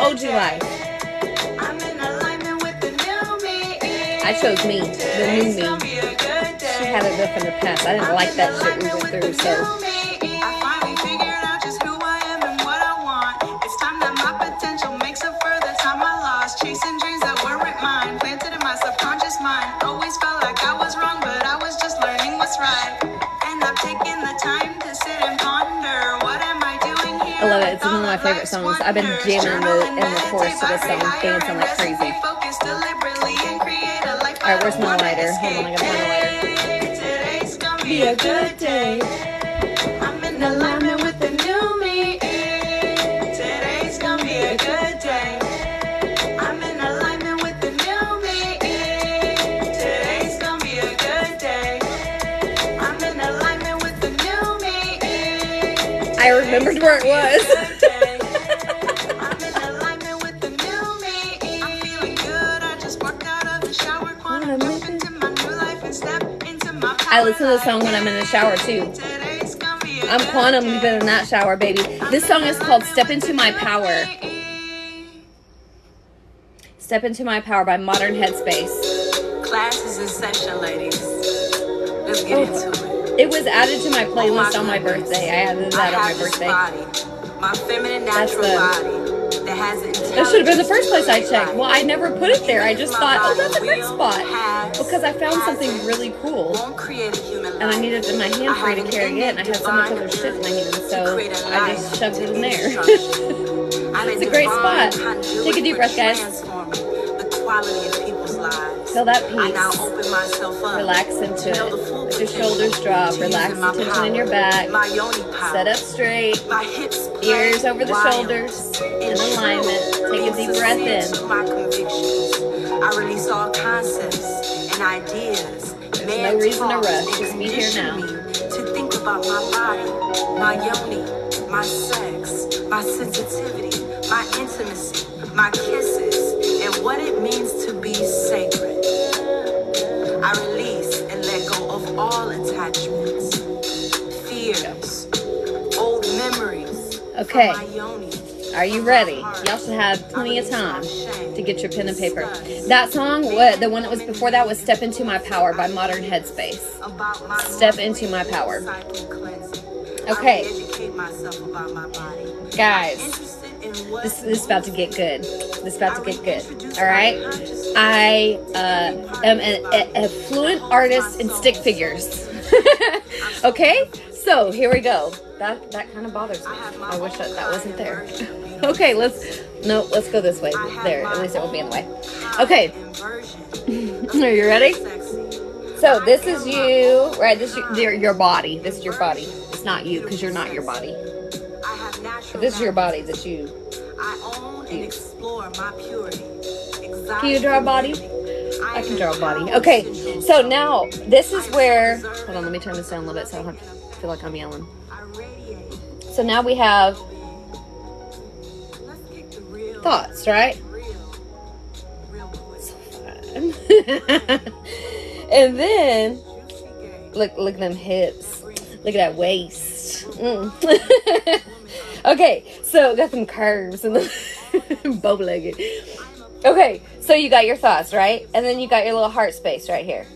OG life. I chose me, the new me. She had it up in her past. I didn't like that shit we went through, so. Chasing dreams that weren't mine, planted in my subconscious mind. Always felt like I was wrong, but I was just learning what's right. And I've taken the time to sit and ponder, what am I doing here? I love it. It's one of my favorite songs. I've been jamming in the chorus to this song, dancing like crazy. Alright, where's my lighter? Hold on, I gotta find a lighter. Today's gonna be a good day. I'm in alignment with the new me. Today's gonna be a good day. I remembered where it was. I listen to the song when I'm in the shower too. I'm quantum leaping in that shower, baby. This song is called Step Into My Power. Step Into My Power by Modern Headspace. Class is in session, ladies. Let's get into it. It was added to my playlist on my birthday. I added that on my birthday. My feminine natural body that has that should have been the first place I checked. Well, I never put it there. I just thought, oh, that's a great spot. Because I found something really cool. And I needed it in my hand free to carry it. And I had so much other shit in my hand. So I just shoved it in there. It's a great spot. Take a deep breath, guys. Feel that peace. Relax into it. Let your shoulders drop. Relax the tension in your back. Set up straight. Ears over the shoulders. In alignment. Take a deep breath in. I release all concepts and ideas. There's no reason to rush. Just be here now. To think about my body, my yoni, my sex, my sensitivity, my intimacy, my kisses, and what it means to be sacred. I release and let go of all attachments, fears, old memories. Okay. Are you ready? Y'all should have plenty of time to get your pen and paper. That song, the one that was before that, was Step Into My Power by Modern Headspace. Step Into My Power. Okay. Guys, this is about to get good. This is about to get good. All right? I am a fluent artist in stick figures. Okay? So, here we go. That kind of bothers me. I wish that wasn't there. Okay, let's go this way. There, at least it won't be in the way. Okay. Are you ready? So, this is you, right? This is your body. This is your body. It's not you, because you're not your body. But this is your body that you Can you draw a body? I can draw a body. Okay, so now, this is where... Hold on, let me turn this down a little bit so I don't feel like I'm yelling. So now we have thoughts, right? So fun. And then look at them hips. Look at that waist. Okay, so got some curves and bow-legged. Okay, so you got your thoughts, right? And then you got your little heart space right here.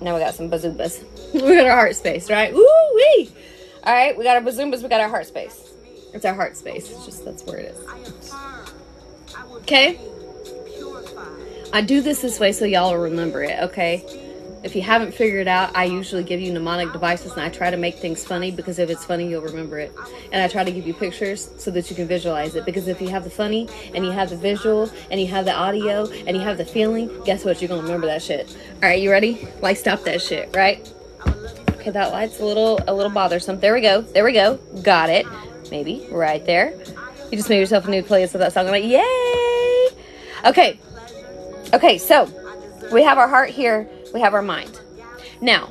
Now we got some bazoombas. We got our heart space, right? Woo-wee! All right, we got our bazoombas, we got our heart space. It's our heart space. It's just, that's where it is. Okay? I do this way so y'all will remember it, okay? If you haven't figured it out, I usually give you mnemonic devices, and I try to make things funny, because if it's funny, you'll remember it. And I try to give you pictures so that you can visualize it, because if you have the funny, and you have the visual, and you have the audio, and you have the feeling, guess what? You're going to remember that shit. All right, you ready? Like, stop that shit, right? Okay, that light's a little bothersome. There we go. Got it. Maybe right there. You just made yourself a new playlist of that song. I'm like, yay! Okay, so we have our heart here. We have our mind. Now,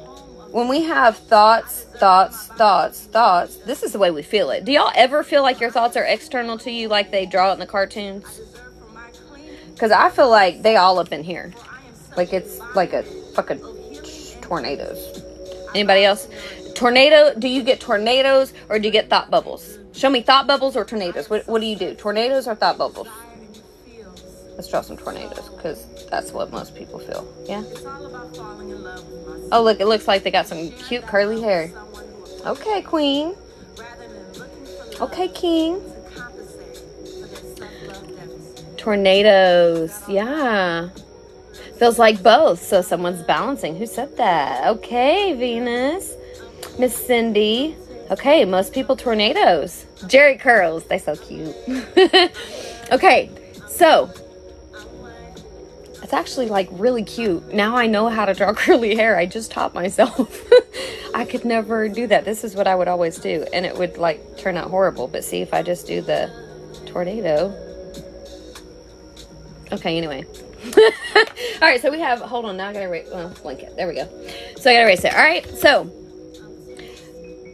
when we have thoughts, this is the way we feel it. Do y'all ever feel like your thoughts are external to you, like they draw it in the cartoons? Because I feel like they all up in here. Like it's like a fucking tornadoes. Anybody else? Tornado, do you get tornadoes or do you get thought bubbles? Show me thought bubbles or tornadoes. What do you do? Tornadoes or thought bubbles? Let's draw some tornadoes because that's what most people feel. Yeah? Oh, look, it looks like they got some cute curly hair. Okay, queen. Okay, king. Tornadoes. Yeah. Feels like both. So someone's balancing. Who said that? Okay, Venus. Miss Cindy. Okay, most people tornadoes. Jerry curls. They're so cute. Okay, so it's actually like really cute. Now I know how to draw curly hair. I just taught myself. I could never do that. This is what I would always do. And it would like turn out horrible. But see, if I just do the tornado. Okay, anyway. All right, so we have, hold on, now I gotta erase, well, blink it. There we go. So I gotta erase it. All right, so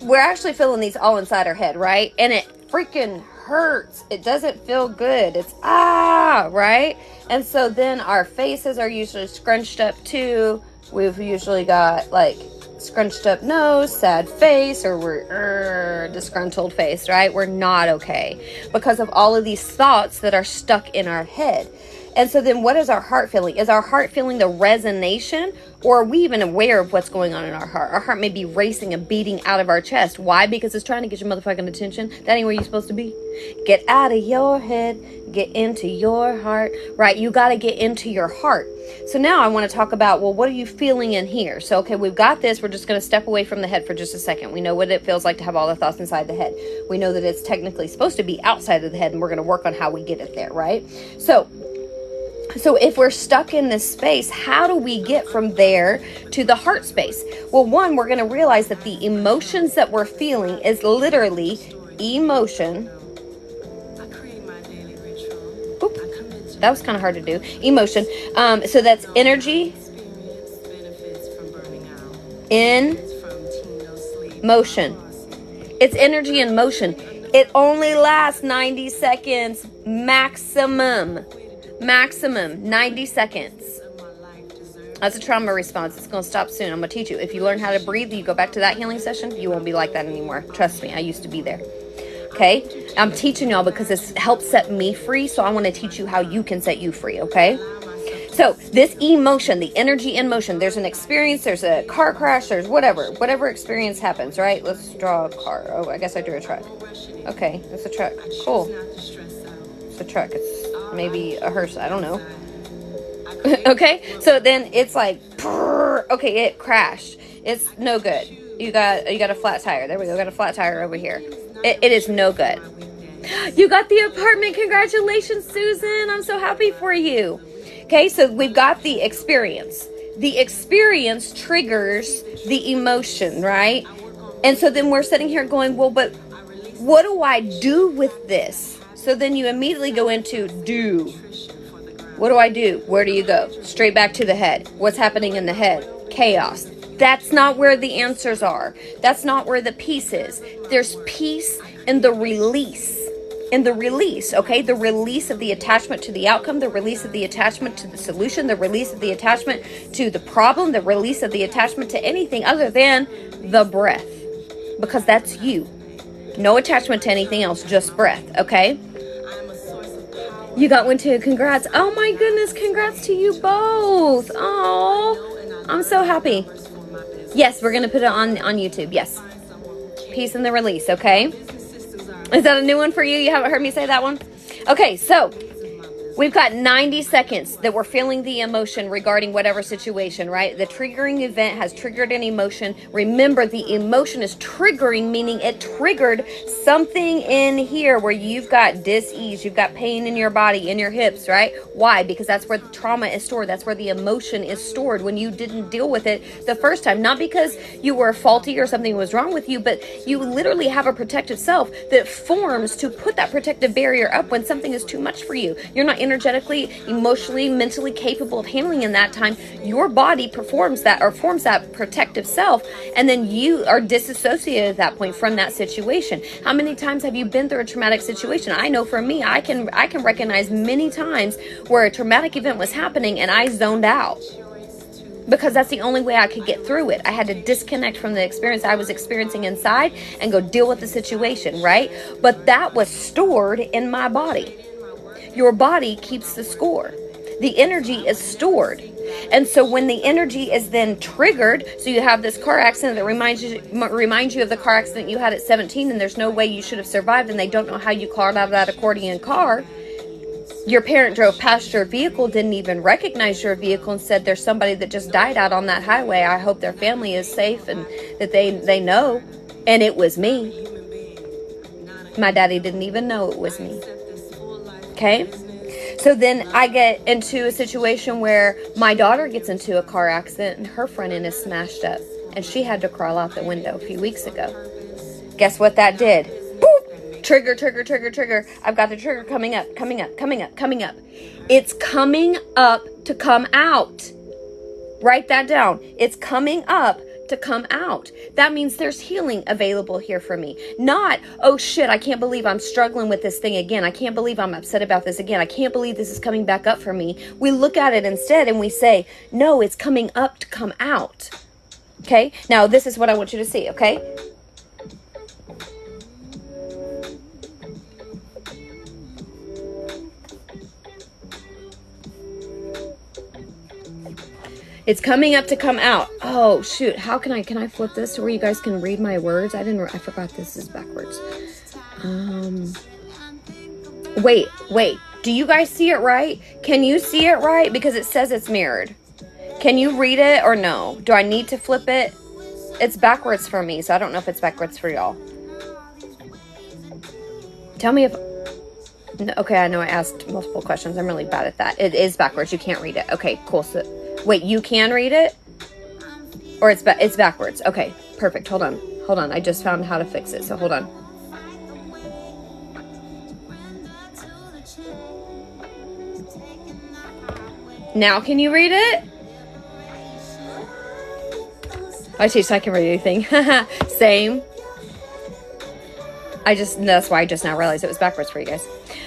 we're actually feeling these all inside our head, right? And it freaking hurts. It doesn't feel good. It's right? And so then our faces are usually scrunched up too. We've usually got like scrunched up nose, sad face, or we're disgruntled face, right? We're not okay because of all of these thoughts that are stuck in our head. And so then what is our heart feeling? Is our heart feeling the resonation, or are we even aware of what's going on in our heart? Our heart may be racing and beating out of our chest. Why? Because it's trying to get your motherfucking attention. That ain't where you're supposed to be. Get out of your head. Get into your heart, right? You got to get into your heart. So now I want to talk about, well, what are you feeling in here? So, okay, we've got this. We're just going to step away from the head for just a second. We know what it feels like to have all the thoughts inside the head. We know that it's technically supposed to be outside of the head, and we're going to work on how we get it there, right? So if we're stuck in this space, how do we get from there to the heart space? Well, one, we're going to realize that the emotions that we're feeling is literally emotion. Oop, that was kind of hard to do. Emotion. So that's energy in motion. It's energy in motion. It only lasts 90 seconds maximum. Maximum 90 seconds. That's a trauma response. It's going to stop soon. I'm going to teach you. If you learn how to breathe, you go back to that healing session, you won't be like that anymore. Trust me, I used to be there. Okay? I'm teaching y'all because this helps set me free, so I want to teach you how you can set you free, okay? So this emotion, the energy in motion, there's an experience, there's a car crash, there's whatever experience happens, right? Let's draw a car. Oh, I guess I drew a truck. Okay, it's a truck. Cool. It's a truck. It's maybe a hearse, I don't know. Okay, so then it's like, okay, it crashed. It's no good. You got a flat tire. There we go. Got a flat tire over here. It is no good. You got the apartment. Congratulations, Susan. I'm so happy for you. Okay, so we've got the experience. The experience triggers the emotion, right? And so then we're sitting here going, well, but what do I do with this? So then you immediately go into do. What do I do? Where do you go? Straight back to the head. What's happening in the head? Chaos. That's not where the answers are. That's not where the peace is. There's peace in the release. In the release, okay? The release of the attachment to the outcome, the release of the attachment to the solution, the release of the attachment to the problem, the release of the attachment to anything other than the breath. Because that's you. No attachment to anything else, just breath, okay? You got one too. Congrats. Oh my goodness. Congrats to you both. Oh, I'm so happy. Yes, we're going to put it on YouTube. Yes. Peace in the release. Okay. Is that a new one for you? You haven't heard me say that one? Okay. So we've got 90 seconds that we're feeling the emotion regarding whatever situation, right? The triggering event has triggered an emotion. Remember, the emotion is triggering, meaning it triggered something in here where you've got dis-ease, you've got pain in your body, in your hips, right? Why? Because that's where the trauma is stored. That's where the emotion is stored when you didn't deal with it the first time. Not because you were faulty or something was wrong with you, but you literally have a protective self that forms to put that protective barrier up when something is too much for you. You're not energetically, emotionally, mentally capable of handling in that time. Your body performs that or forms that protective self, and then you are disassociated at that point from that situation. How many times have you been through a traumatic situation? I know for me, I can recognize many times where a traumatic event was happening and I zoned out. because that's the only way I could get through it. I had to disconnect from the experience I was experiencing inside and go deal with the situation, right? But that was stored in my body. Your body keeps the score. The energy is stored. And so when the energy is then triggered, so you have this car accident that reminds you of the car accident you had at 17, and there's no way you should have survived, and they don't know how you crawled out of that accordion car. Your parent drove past your vehicle, didn't even recognize your vehicle, and said, there's somebody that just died out on that highway. I hope their family is safe and that they know. And it was me. My daddy didn't even know it was me. Okay? So then I get into a situation where my daughter gets into a car accident and her front end is smashed up. And she had to crawl out the window a few weeks ago. Guess what that did? Boop! Trigger, trigger, trigger, trigger. I've got the trigger coming up, coming up, coming up, coming up. It's coming up to come out. Write that down. It's coming up to come out. That means there's healing available here for me. Not, oh shit, I can't believe I'm struggling with this thing again. I can't believe I'm upset about this again. I can't believe this is coming back up for me. We look at it instead and we say, no, it's coming up to come out. Okay? Now, this is what I want you to see, okay? It's coming up to come out. Oh, shoot. How can I flip this to where you guys can read my words? I forgot this is backwards. Wait. Do you guys see it right? Can you see it right? Because it says it's mirrored. Can you read it or no? Do I need to flip it? It's backwards for me, so I don't know if it's backwards for y'all. Tell me if... No, okay, I know I asked multiple questions. I'm really bad at that. It is backwards. You can't read it. Okay, cool. So, wait, you can read it? Or it's backwards. Okay, perfect. Hold on. I just found how to fix it, so hold on. Now can you read it? I teach, I can read anything. Same. That's why I just now realized it was backwards for you guys.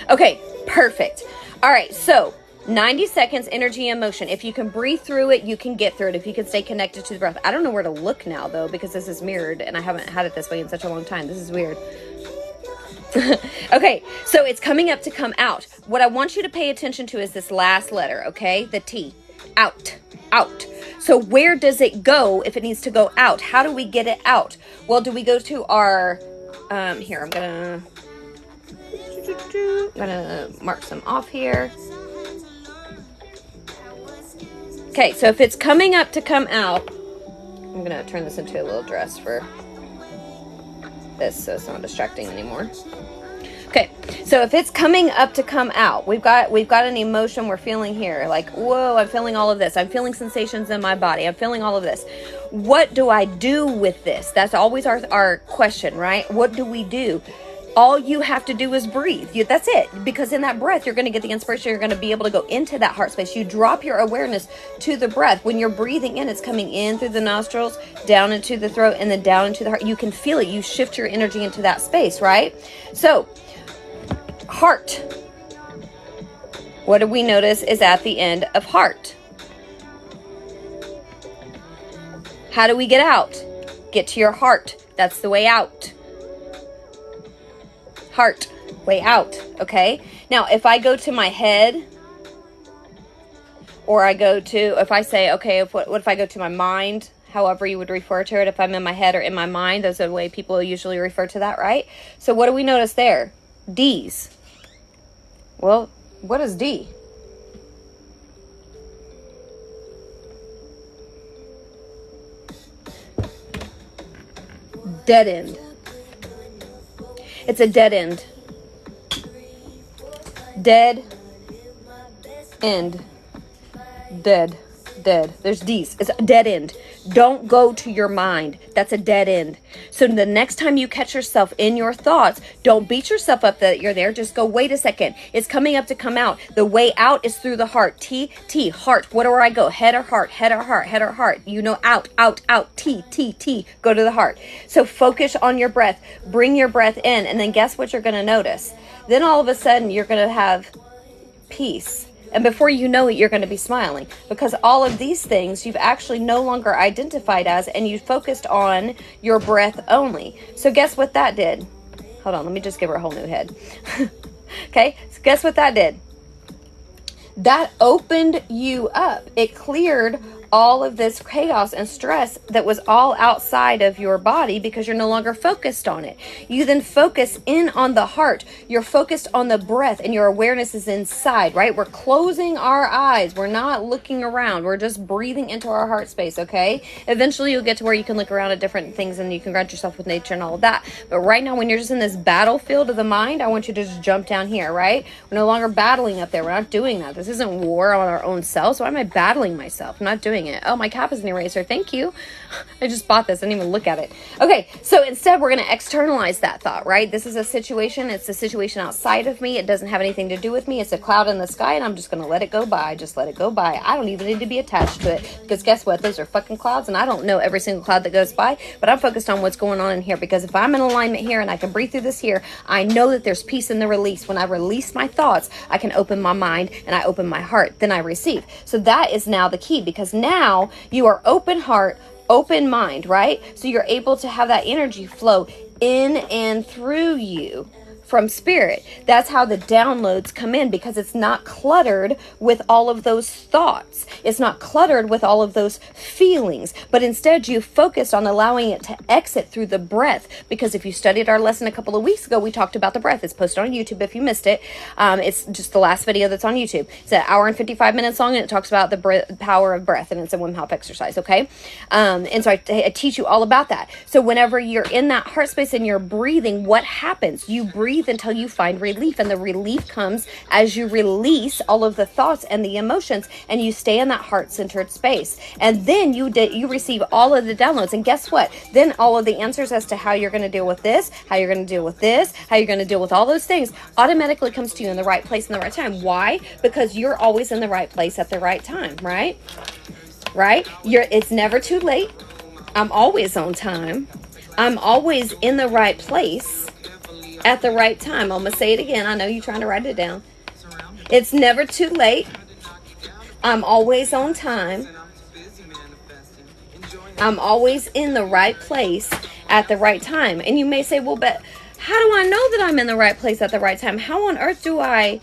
Okay, perfect. All right, so 90 seconds, energy and motion. If you can breathe through it, you can get through it. If you can stay connected to the breath. I don't know where to look now, though, because this is mirrored, and I haven't had it this way in such a long time. This is weird. Okay, so it's coming up to come out. What I want you to pay attention to is this last letter, okay? The T. Out. Out. So where does it go if it needs to go out? How do we get it out? Well, do we go to our... here, I'm gonna mark some off here. Okay, so if it's coming up to come out, I'm gonna turn this into a little dress for this so it's not distracting anymore. Okay, so if it's coming up to come out, we've got an emotion we're feeling here. Like, whoa, I'm feeling all of this. I'm feeling sensations in my body. I'm feeling all of this. What do I do with this? That's always our question, right? What do we do? All you have to do is breathe. That's it. Because in that breath, you're going to get the inspiration. You're going to be able to go into that heart space. You drop your awareness to the breath. When you're breathing in, it's coming in through the nostrils, down into the throat, and then down into the heart. You can feel it. You shift your energy into that space, right? So, heart. What do we notice is at the end of heart? How do we get out? Get to your heart. That's the way out. Heart, way out, okay? Now, if I go to my head, or if I say, okay, what if I go to my mind, however you would refer to it, if I'm in my head or in my mind, those are the way people usually refer to that, right? So what do we notice there? D's. Well, what is D? Dead end. It's a dead end. Dead end. Dead. There's D's. It's a dead end. Don't go to your mind. That's a dead end. So the next time you catch yourself in your thoughts, don't beat yourself up that you're there. Just go, wait a second. It's coming up to come out. The way out is through the heart. T, heart. Where do I go? Head or heart? Head or heart? Head or heart? You know, out. T. Go to the heart. So focus on your breath. Bring your breath in. And then guess what you're going to notice? Then all of a sudden, you're going to have peace. And before you know it, you're going to be smiling, because all of these things you've actually no longer identified as, and you focused on your breath only. So guess what that did? Hold on, let me just give her a whole new head. Okay, so guess what that did? That opened you up. It cleared all of this chaos and stress that was all outside of your body, because you're no longer focused on it. You then focus in on the heart. You're focused on the breath, and your awareness is inside, right? We're closing our eyes. We're not looking around. We're just breathing into our heart space, okay? Eventually you'll get to where you can look around at different things and you can ground yourself with nature and all of that. But right now, when you're just in this battlefield of the mind, I want you to just jump down here, right? We're no longer battling up there. We're not doing that. This isn't war on our own selves. Why am I battling myself? I'm not doing it. Oh, my cap is an eraser. Thank you. I just bought this. I didn't even look at it. Okay, so instead we're going to externalize that thought, right? This is a situation. It's a situation outside of me. It doesn't have anything to do with me. It's a cloud in the sky, and I'm just going to let it go by. Just let it go by. I don't even need to be attached to it, because guess what? Those are fucking clouds, and I don't know every single cloud that goes by, but I'm focused on what's going on in here, because if I'm in alignment here and I can breathe through this here, I know that there's peace in the release. When I release my thoughts, I can open my mind and I open my heart. Then I receive. So that is now the key, because now you are open heart, open mind, right? So you're able to have that energy flow in and through you from spirit. That's how the downloads come in, because it's not cluttered with all of those thoughts. It's not cluttered with all of those feelings, but instead you focused on allowing it to exit through the breath. Because if you studied our lesson a couple of weeks ago, we talked about the breath. It's posted on YouTube if you missed it. It's just the last video that's on YouTube. It's an hour and 55 minutes long, and it talks about the power of breath, and it's a Wim Hof exercise, okay? And so I teach you all about that. So whenever you're in that heart space and you're breathing, what happens? You breathe until you find relief, and the relief comes as you release all of the thoughts and the emotions, and you stay in that heart-centered space. And then you receive all of the downloads, and guess what? Then all of the answers as to how you're going to deal with this, how you're going to deal with this, how you're going to deal with all those things automatically comes to you in the right place in the right time. Why? Because you're always in the right place at the right time, right? Right? It's never too late. I'm always on time. I'm always in the right place at the right time. I'm going to say it again. I know you're trying to write it down. It's never too late. I'm always on time. I'm always in the right place at the right time. And you may say, well, but how do I know that I'm in the right place at the right time? How on earth do I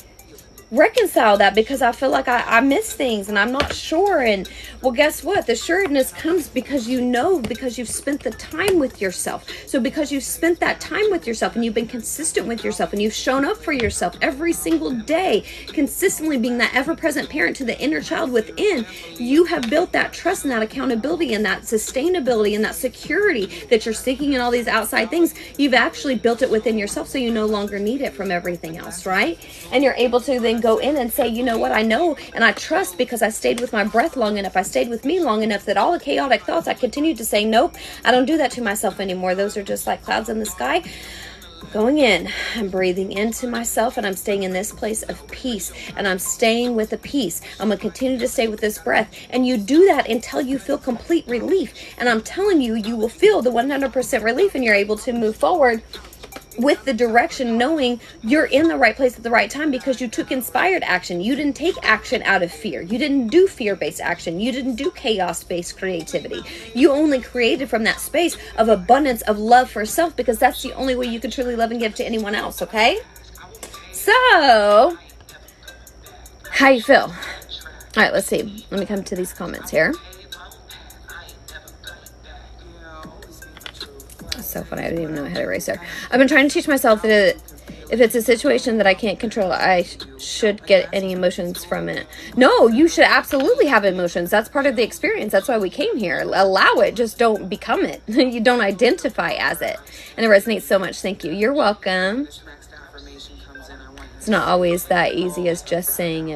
reconcile that? Because I feel like I miss things and I'm not sure. And well, guess what? The sureness comes because you know, because you've spent the time with yourself. So because you've spent that time with yourself and you've been consistent with yourself and you've shown up for yourself every single day, consistently being that ever-present parent to the inner child within, you have built that trust and that accountability and that sustainability and that security that you're seeking in all these outside things. You've actually built it within yourself, so you no longer need it from everything else, right? And you're able to then go in and say, you know what, I know and I trust because I stayed with my breath long enough. I stayed with me long enough that all the chaotic thoughts, I continued to say, nope, I don't do that to myself anymore. Those are just like clouds in the sky. Going in, I'm breathing into myself and I'm staying in this place of peace, and I'm staying with the peace. I'm going to continue to stay with this breath, and you do that until you feel complete relief. And I'm telling you, you will feel the 100% relief, and you're able to move forward with the direction, knowing you're in the right place at the right time because you took inspired action. You didn't take action out of fear. You didn't do fear-based action. You didn't do chaos-based creativity. You only created from that space of abundance of love for self, because that's the only way you can truly love and give to anyone else, okay? So, how you feel? All right, let's see. Let me come to these comments here. So funny, I didn't even know I had a eraser. I've been trying to teach myself that if it's a situation that I can't control, I should get any emotions from it. No, you should absolutely have emotions. That's part of the experience. That's why we came here. Allow it, just don't become it. You don't identify as it. And it resonates so much. Thank you. You're welcome. It's not always that easy as just saying it.